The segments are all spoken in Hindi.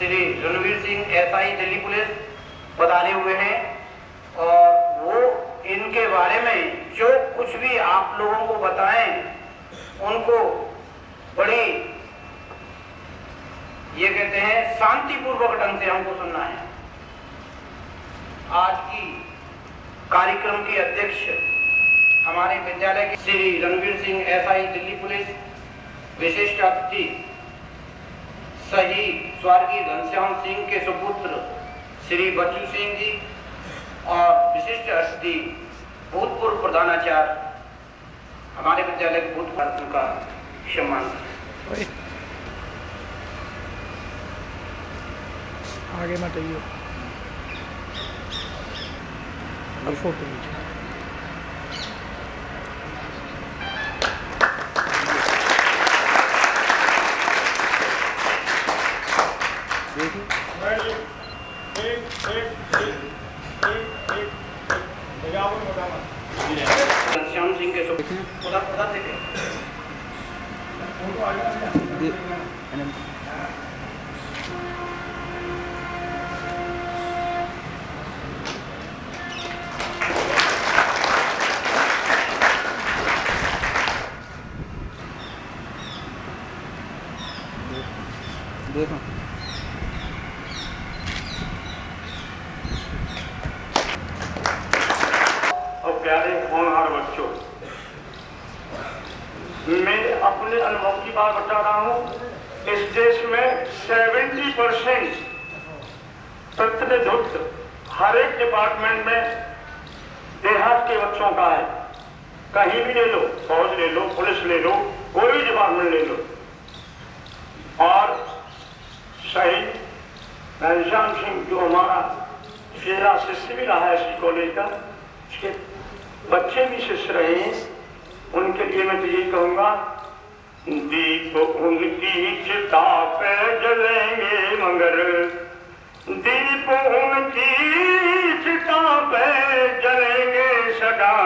श्री रणवीर सिंह एसआई दिल्ली पुलिस पधारे हुए हैं और वो इनके बारे में जो कुछ भी आप लोगों को बताएं उनको बड़ी ये कहते हैं शांतिपूर्वक ढंग से हमको सुनना है। आज की कार्यक्रम के अध्यक्ष हमारे विद्यालय के श्री रणवीर सिंह एसआई दिल्ली पुलिस, विशिष्ट अतिथि शहीद स्वर्गीय घनश्याम सिंह के सुपुत्र श्री बच्चू सिंह जी और विशिष्ट अतिथि भूतपूर्व प्रधानाचार्य हमारे विद्यालय के भूतपूर्व का सम्मान। आगे मत आइए, अब फोटो लीजिए। घनश्याम सिंह के उधर देखे देखो और प्यारे होनहार बच्चों, मैं अपने अनुभव की बात बता रहा हूँ। इस देश में 70% प्रतिनिधित्व हर एक डिपार्टमेंट में देहात के बच्चों का है। कहीं भी ले लो, फौज ले लो, पुलिस ले लो, कोई भी डिपार्टमेंट ले लो। और शहीद घनश्याम सिंह जो हमारा चेहरा शिष्य भी रहा है इसी कॉलेज का, उसके बच्चे भी शिष्य रहे हैं, उनके लिए मैं तो यही कहूँगा, दीप उनकी चिता पे जलेंगे मगर दीप उनकी चिता पे जलेंगे सदा,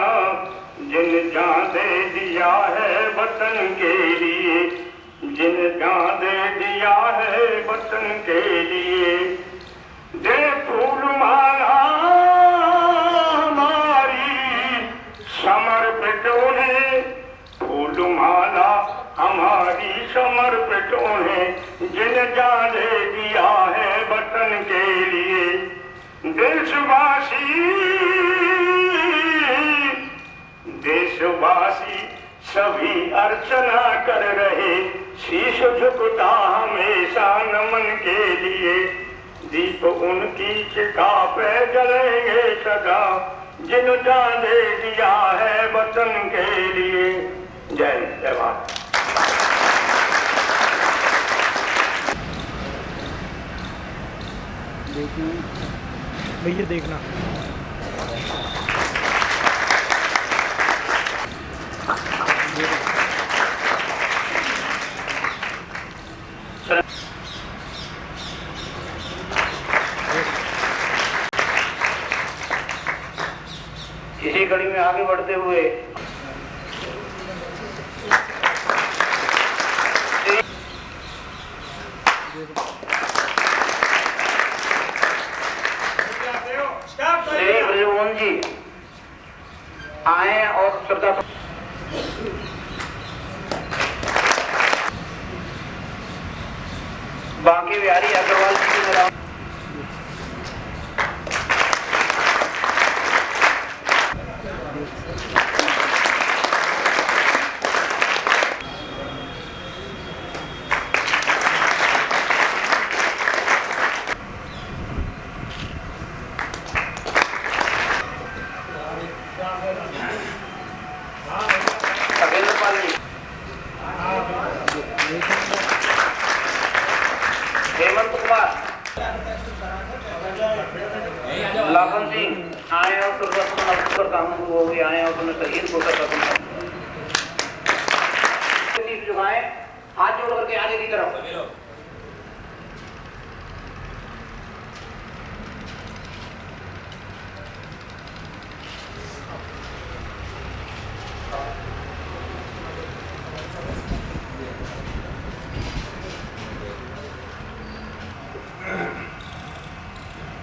जिन जान दे दिया है वतन के लिए, जिन जान दे दिया है वतन के लिए। दे फूल माला हमारी समर्पित उन्हें, फूल माला हमारी समर्पित उन्हें, जिन जान दे दिया है वतन के लिए। देशवासी देशवासी सभी अर्चना कर रहे, शीश झुकता हमेशा नमन के लिए। दीप उनकी चिता पे जलेंगे सदा, जिन जान दे दिया है वतन के लिए। जय जवान। भैया देखना इसी कड़ी में आगे बढ़ते हुए श्री ब्रजमोहन जी आए और श्रद्धा बाकी बिहारी अग्रवाल जी की मेरा हेमंत कुमार, लाखन सिंह आए और सुरक्षित काम हो गए आए और उन्होंने शहीद को झुकाए, हाथ जोड़ करके आगे की तरफ।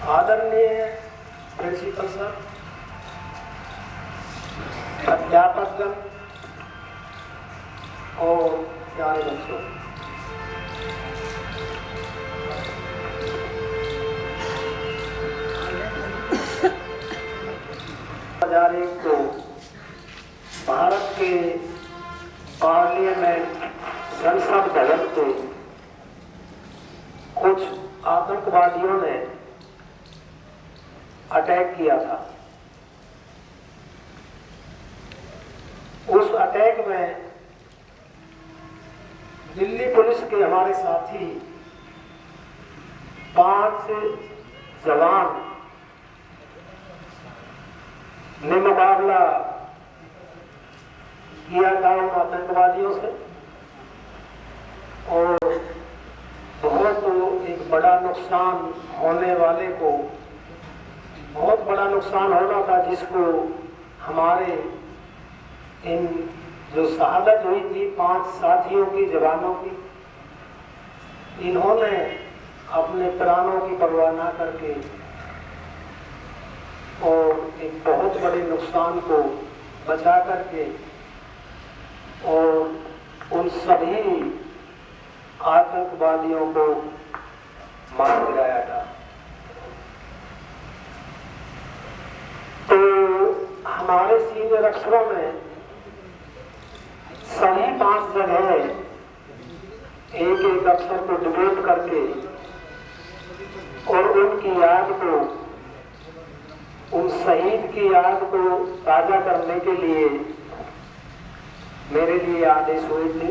आदरणीय प्रिंसिपल सर, अध्यापकगण और प्यारे बच्चों, 2001 को भारत के पार्लियामेंट संसद भवन पे कुछ आतंकवादियों ने अटैक किया था। उस अटैक में दिल्ली पुलिस के हमारे साथी 5 जवान ने मुकाबला किया था उन आतंकवादियों से और बहुत एक बड़ा नुकसान होने वाले को बहुत बड़ा नुकसान होना था, जिसको हमारे इन जो शहादत हुई थी 5 साथियों की, जवानों की, इन्होंने अपने प्राणों की परवाह ना करके और एक बहुत बड़े नुकसान को बचा करके और उन सभी आतंकवादियों को मार गिराया था। तो हमारे सीनियर अफसरों में सभी 5 जगह एक अफसर को डिबेट करके और उनकी याद को, उन शहीद की याद को ताजा करने के लिए मेरे लिए आदेश हुए थे।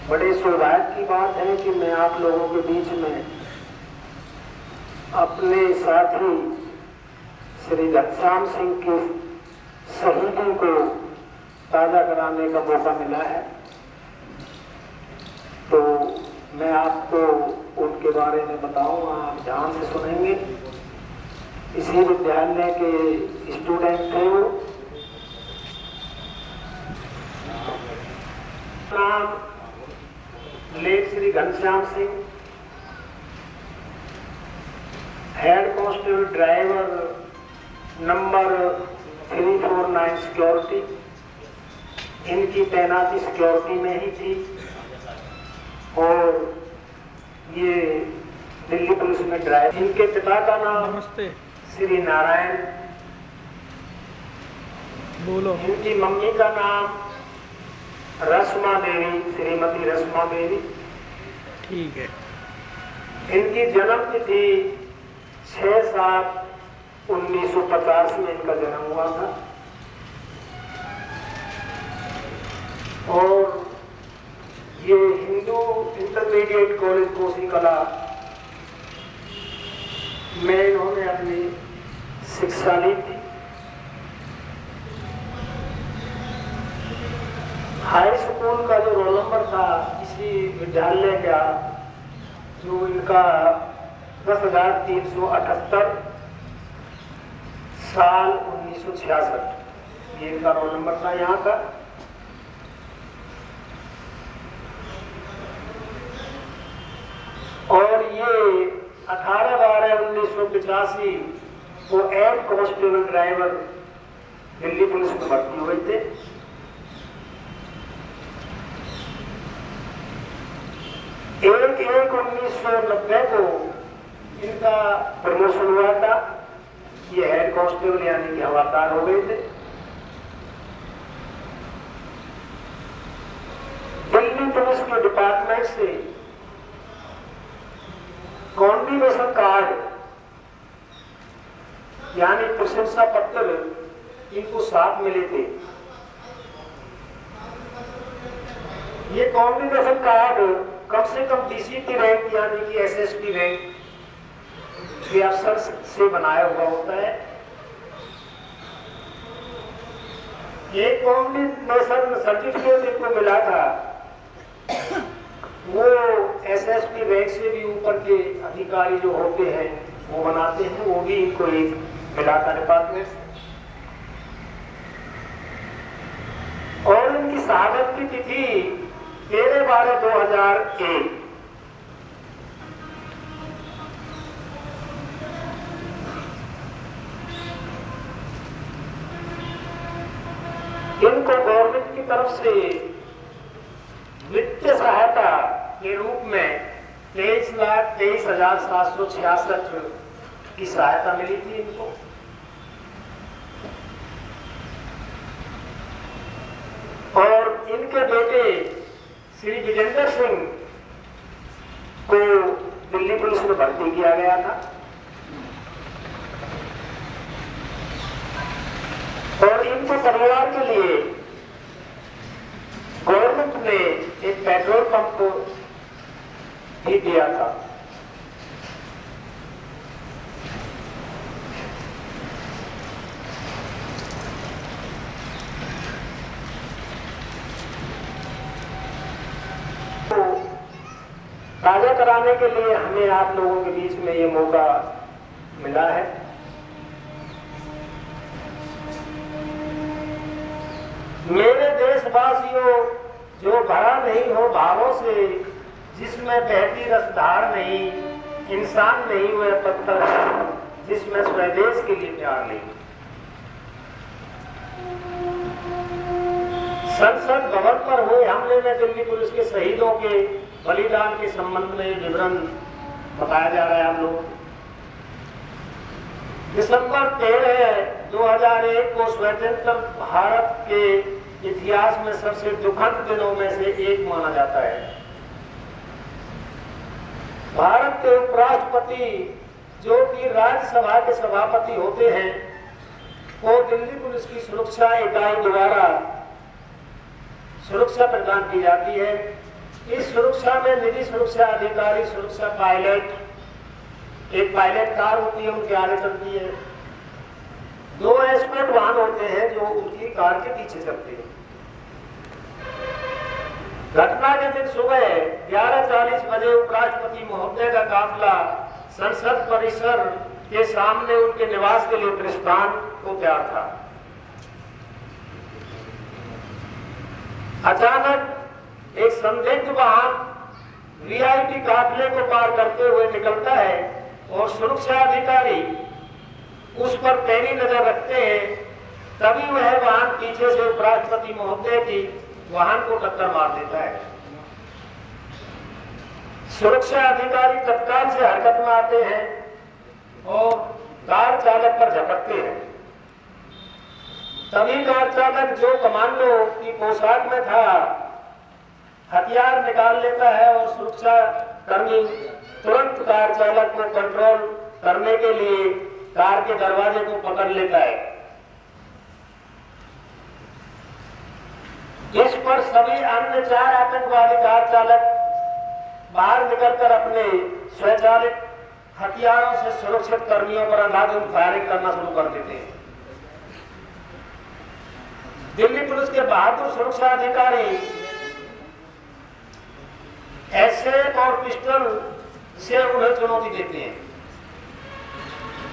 बड़े सौभाग्य की बात है कि मैं आप लोगों के बीच में अपने साथी श्री घनश्याम सिंह की शहीदी को ताजा कराने का मौका मिला है। तो मैं आपको उनके बारे में बताऊंगा, आप ध्यान से सुनेंगे। इसी विद्यालय के स्टूडेंट थे वो। नाम late Shri Ghanshyam Singh, head constable driver number 349 security. इनकी तैनाती सिक्योरिटी में ही थी और ये दिल्ली पुलिस में ड्राइवर। इनके पिता का नाम नमस्ते श्री नारायण, बोलो। इनकी मम्मी का नाम रश्मा देवी, श्रीमती रश्मा देवी। ठीक है। इनकी जन्म तिथि 6/7/1950 में इनका जन्म हुआ था और ये हिंदू इंटरमीडिएट कॉलेज कोसीकला में इन्होंने अपनी शिक्षा ली थी। हाई स्कूल का जो रोल नंबर था इसी विद्यालय का, जो इनका 10,378 साल 1966, ये इनका रोल नंबर था यहाँ का। और ये 18/12/1985 को head constable driver Delhi police में भर्ती हुए थे। 1/1/1990 को इनका प्रमोशन हुआ था। ये हेड कांस्टेबल यानी कि हवालदार हो गए थे। दिल्ली पुलिस के डिपार्टमेंट से कॉन्डिमेशन कार्ड यानी प्रशंसा पत्र इनको साथ मिले थे। ये कॉन्डिमेशन कार्ड कम से कम डीसीपी रैंक यानी कि एसएसपी रैंक के अफसर से बनाया हुआ होता है। ये कॉन्डिमेशन सर्टिफिकेट इनको मिला था, वो एसएसपी रैंक से भी ऊपर के अधिकारी जो होते हैं वो बनाते हैं, वो भी इनको एक मिला था डिपार्टमेंट से। और इनकी शहादत की तिथि 13/12/2001। तरफ से वित्तीय सहायता के रूप में 23,23,766 की सहायता मिली थी इनको। और इनके बेटे श्री विजेंद्र सिंह को दिल्ली पुलिस में भर्ती किया गया था और इनके परिवार के लिए गवर्नमेंट ने एक पेट्रोल पंप भी दिया था। ताजा कराने के लिए हमें आप लोगों के बीच में ये मौका मिला है। मेरे देशवासियों, जो भरा नहीं हो भावों से, जिसमें बहती रसधार नहीं, इंसान नहीं हुए पत्थर है, जिसमें स्वदेश के लिए प्यार नहीं। संसद भवन पर हुए हमले में दिल्ली पुलिस के शहीदों के बलिदान के संबंध में विवरण बताया जा रहा है आप लोग। दिसंबर 13, 2001 को स्वतंत्र भारत के इतिहास में सबसे दुखद दिनों में से एक माना जाता है। भारत के उपराष्ट्रपति, जो कि राज्यसभा के सभापति होते हैं, को दिल्ली पुलिस की सुरक्षा इकाई द्वारा सुरक्षा प्रदान की जाती है। इस सुरक्षा में निजी सुरक्षा अधिकारी, सुरक्षा पायलट, एक पायलट कार होती है, उनके आगे चलती है, 2 एस्कॉर्ट वाहन होते हैं जो उनकी कार के पीछे चलते हैं। घटना के दिन सुबह 11:40 बजे उपराष्ट्रपति महोदय का काफिला संसद परिसर के सामने उनके निवास के लिए प्रस्थान को तैयार था। अचानक एक संदिग्ध वाहन वीआईपी काफिले को पार करते हुए निकलता है और सुरक्षा अधिकारी उस पर पैनी नजर रखते हैं। तभी वह वाहन पीछे से उपराष्ट्रपति महोदय की वाहन को टक्कर मार देता है। सुरक्षा अधिकारी तत्काल से हरकत में आते हैं और कार चालक पर झपटते हैं। तभी कार चालक, जो कमांडो की पोशाक में था, हथियार निकाल लेता है और सुरक्षा कर्मी तुरंत कार चालक को कंट्रोल करने के लिए कार के दरवाजे को पकड़ लेता है। इस पर सभी अन्य 4 आतंकवादी कार चालक बाहर निकलकर अपने स्वचालित हथियारों से सुरक्षित कर्मियों पर अंधाधुंध फायरिंग करना शुरू कर देते हैं। दिल्ली पुलिस के बहादुर सुरक्षा अधिकारी एसएफ और पिस्टल से उन्हें चुनौती देते हैं।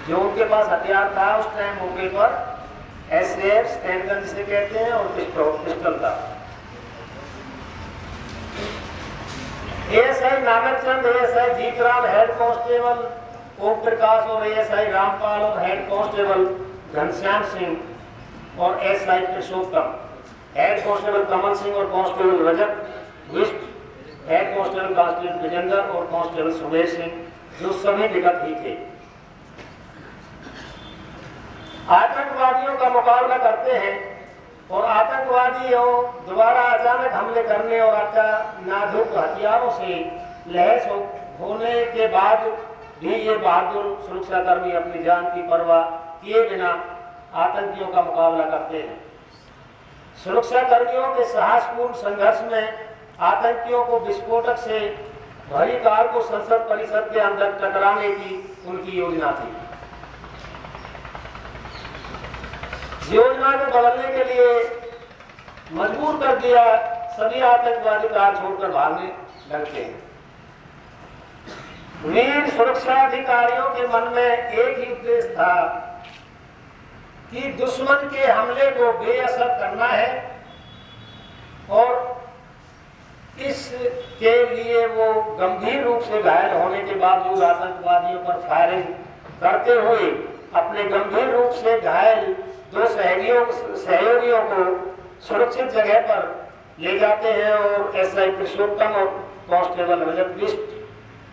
जो उनके पास हथियार था उस टाइम मौके पर एसएफ, स्टैंड गन जिसे कहते हैं, और पिस्टल था। ASI Nanak Chand, ASI Jeetram, head constable Om Prakash और एएसआई रामपाल और हेड कांस्टेबल घनश्याम सिंह और SI Purushottam, head constable Kamal Singh और constable Rajat Bisht, head constable constable Vijender और कांस्टेबल सुमेश सिंह, जो सभी विगत ही थे, आतंकवादियों का मुकाबला करते हैं और आतंकवादियों द्वारा अचानक हमले करने और नाजुक हथियारों से लैस होने के बाद भी ये बहादुर सुरक्षाकर्मी अपनी जान की परवाह किए बिना आतंकियों का मुकाबला करते हैं। सुरक्षाकर्मियों के साहसपूर्ण संघर्ष में आतंकियों को विस्फोटक से भरी कार को संसद परिसर के अंदर टकराने की उनकी योजना थी। योजना को बदलने के लिए मजबूर कर दिया, सभी आतंकवादी कार छोड़कर भागने लगते हैं। वीर सुरक्षा अधिकारियों के मन में एक ही उद्देश्य था कि दुश्मन के हमले को बेअसर करना है और इसके लिए वो गंभीर रूप से घायल होने के बावजूद आतंकवादियों पर फायरिंग करते हुए अपने गंभीर रूप से घायल 2 सहयोगियों को सुरक्षित जगह पर ले जाते हैं और एसआई पुरुषोत्तम और कांस्टेबल रजत बिष्ट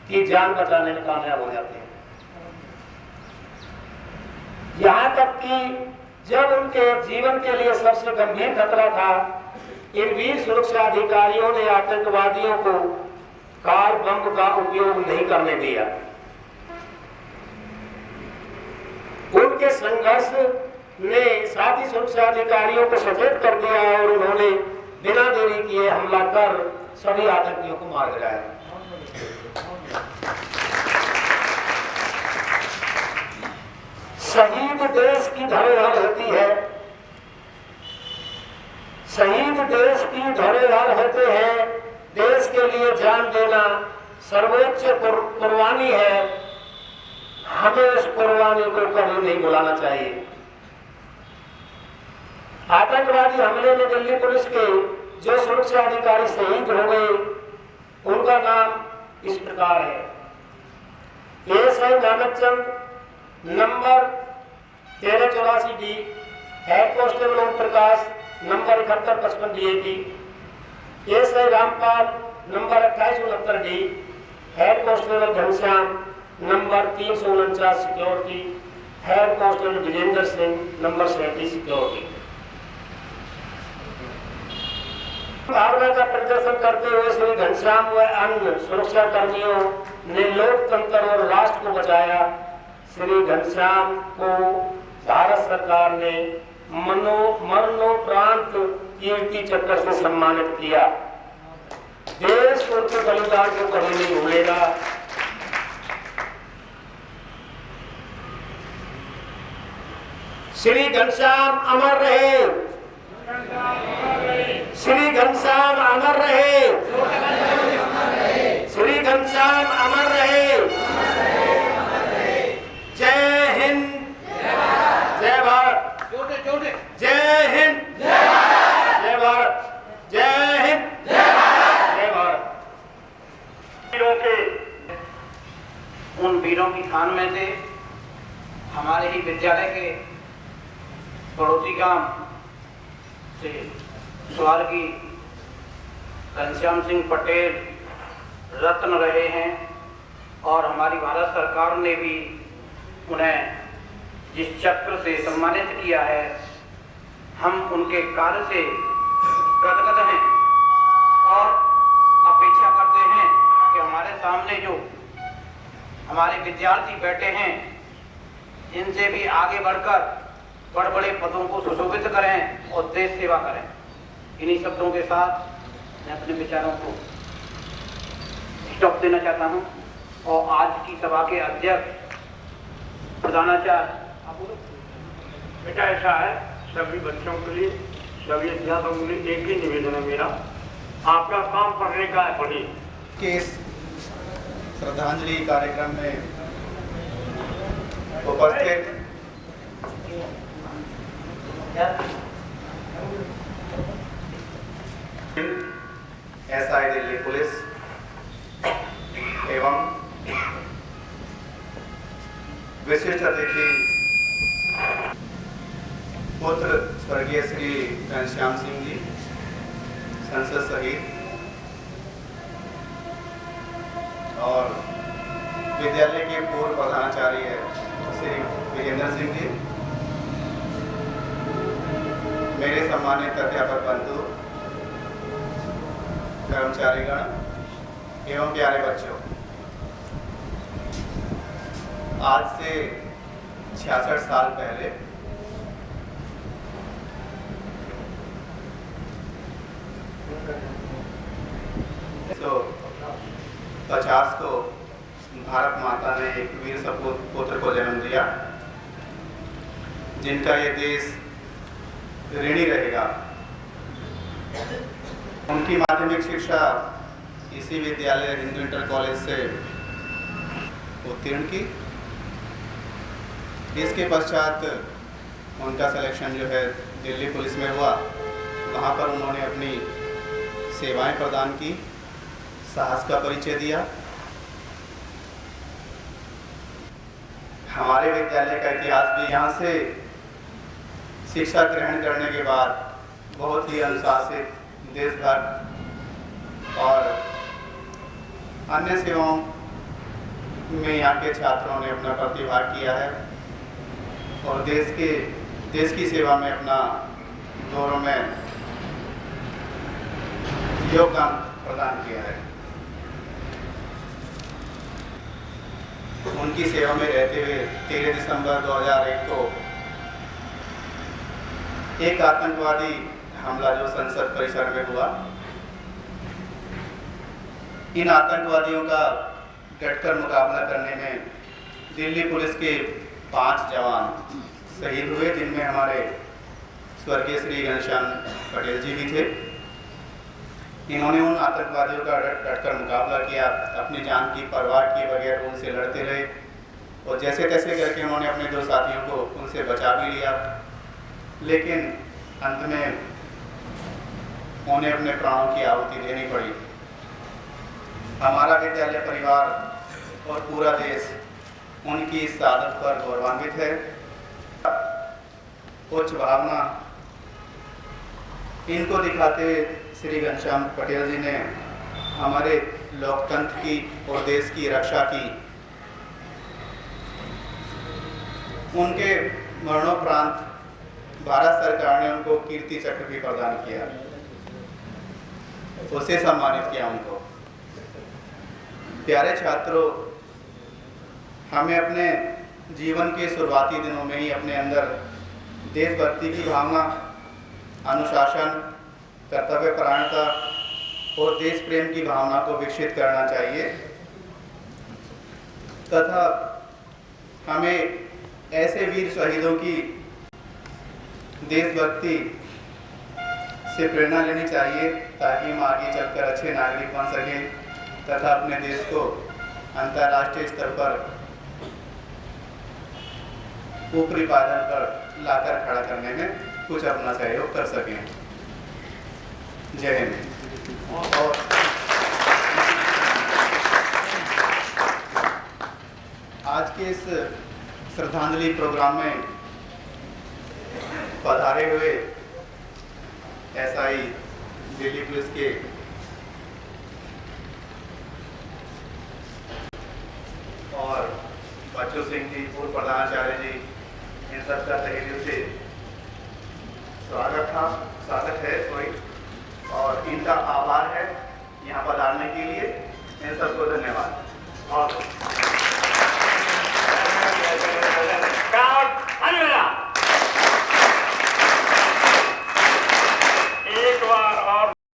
की जान बचाने में कामयाब हो जाते हैं। यहाँ तक कि जब उनके जीवन के लिए सबसे गंभीर खतरा था, इन वीर सुरक्षा अधिकारियों ने आतंकवादियों को कार बम का उपयोग नहीं करने दिया। उनके संघर्ष ने साथी सुरक्षा अधिकारियों को सचेत कर दिया और उन्होंने बिना देरी किए हमला कर सभी आतंकियों को मार गिराया। शहीद देश की धरोहर होती है, शहीद देश की धरोहर होते हैं। देश के लिए जान देना सर्वोच्च कुर्बानी है। हमें उस कुर्बानी को कभी नहीं भुलाना चाहिए। आतंकवादी हमले में दिल्ली पुलिस के जो सुरक्षा अधिकारी शहीद हो गए, उनका नाम इस प्रकार है। ASI Nanak Chand, number 1384 D, head constable Om Prakash, number 7155 DAP. ASI Rampal, number 2869 D, head constable Ghanshyam, number 349 security. Head constable Vijender Singh, number 37 security. भावना का प्रदर्शन करते हुए श्री घनश्याम व अन्य सुरक्षा कर्मियों ने लोकतंत्र और राष्ट्र को बचाया। श्री घनश्याम को भारत सरकार ने मरणोपरांत कीर्ति चक्र से सम्मानित किया। देश उनके बलिदान को कभी नहीं भूलेगा। श्री घनश्याम अमर रहे, श्री घनश्याम अमर रहे, श्री घनश्याम अमर रहे। जय हिंद, जय भारत, जय हिंद, जय भारत, जय हिंद, जय भारत। वीरों के, उन वीरों की खान में से हमारे ही विद्यालय के पड़ोसी गांव से स्वर्गीय घनश्याम सिंह पटेल रत्न रहे हैं और हमारी भारत सरकार ने भी उन्हें जिस चक्र से सम्मानित किया है, हम उनके कार्य से गदगद हैं और अपेक्षा करते हैं कि हमारे सामने जो हमारे विद्यार्थी बैठे हैं, इनसे भी आगे बढ़कर बड़े बड़े पदों को सुशोभित करें और देश सेवा करें। इन्हीं शब्दों के साथ मैं अपने विचारों को स्टॉप देना चाहता हूं और आज की सभा के अध्यक्ष प्रधानाचार्य। बेटा ऐसा है, सभी बच्चों के लिए, सभी अध्यापकों के लिए एक ही निवेदन है मेरा, आपका काम पढ़ने का है, पढ़िए। के इस श्रद्धांजलि कार्यक्रम में उपस्थित एसआई दिल्ली पुलिस एवं विशिष्ट अतिथि पुत्र स्वर्गीय श्री घनश्याम सिंह जी, संसद शहीद, और विद्यालय के पूर्व प्रधानाचार्य श्री विजेंद्र सिंह जी, मेरे सम्मानित अध्यापक बंधु, कर्मचारीगण एवं प्यारे बच्चों, आज से 66 साल पहले तो 50 को भारत माता ने एक वीर सपूत को जन्म दिया, जिनका ये देश ऋणी रहेगा। उनकी माध्यमिक शिक्षा इसी विद्यालय हिंदू इंटर कॉलेज से उत्तीर्ण की। इसके पश्चात उनका सिलेक्शन जो है दिल्ली पुलिस में हुआ। वहाँ पर उन्होंने अपनी सेवाएं प्रदान की, साहस का परिचय दिया। हमारे विद्यालय का इतिहास भी, यहाँ से शिक्षा ग्रहण करने के बाद बहुत ही अनुशासित, देशभक्त और अन्य सेवाओं में यहाँ के छात्रों ने अपना प्रतिभाग किया है और देश की सेवा में अपना दौरों में योगदान प्रदान किया है। उनकी सेवा में रहते हुए 13 दिसंबर 2001 को एक आतंकवादी हमला जो संसद परिसर में हुआ, इन आतंकवादियों का डटकर मुकाबला करने में दिल्ली पुलिस के 5 जवान शहीद हुए, जिनमें हमारे स्वर्गीय श्री घनश्याम पटेल जी भी थे। इन्होंने उन आतंकवादियों का डटकर मुकाबला किया, अपनी जान की परवाह किए बगैर उनसे लड़ते रहे और जैसे तैसे करके उन्होंने अपने 2 साथियों को उनसे बचा भी लिया, लेकिन अंत में उन्हें अपने प्राणों की आहुति देनी पड़ी। हमारा विद्यालय परिवार और पूरा देश उनकी इस शहादत पर गौरवान्वित है। उच्च भावना इनको दिखाते हुए श्री घनश्याम पटेल जी ने हमारे लोकतंत्र की और देश की रक्षा की। उनके मरणोपरांत भारत सरकार ने उनको कीर्ति चक्र भी प्रदान किया, उसे सम्मानित किया उनको। प्यारे छात्रों, हमें अपने जीवन के शुरुआती दिनों में ही अपने अंदर देशभक्ति की भावना, अनुशासन, कर्तव्यपरायणता और देश प्रेम की भावना को विकसित करना चाहिए तथा हमें ऐसे वीर शहीदों की देशभक्ति से प्रेरणा लेनी चाहिए ताकि हम आगे चलकर अच्छे नागरिक बन सकें तथा अपने देश को अंतर्राष्ट्रीय स्तर पर ऊपरी पायदान पर लाकर खड़ा करने में कुछ अपना सहयोग कर सकें। जय हिंद। और आज के इस श्रद्धांजलि प्रोग्राम में पधारे हुए एसआई दिल्ली पुलिस के और बच्चू सिंह जी, पूर्व प्रधानाचार्य जी, इन सब का तहे दिल से स्वागत है और इनका आभार है यहाँ पधारने के लिए। इन सबको धन्यवाद। और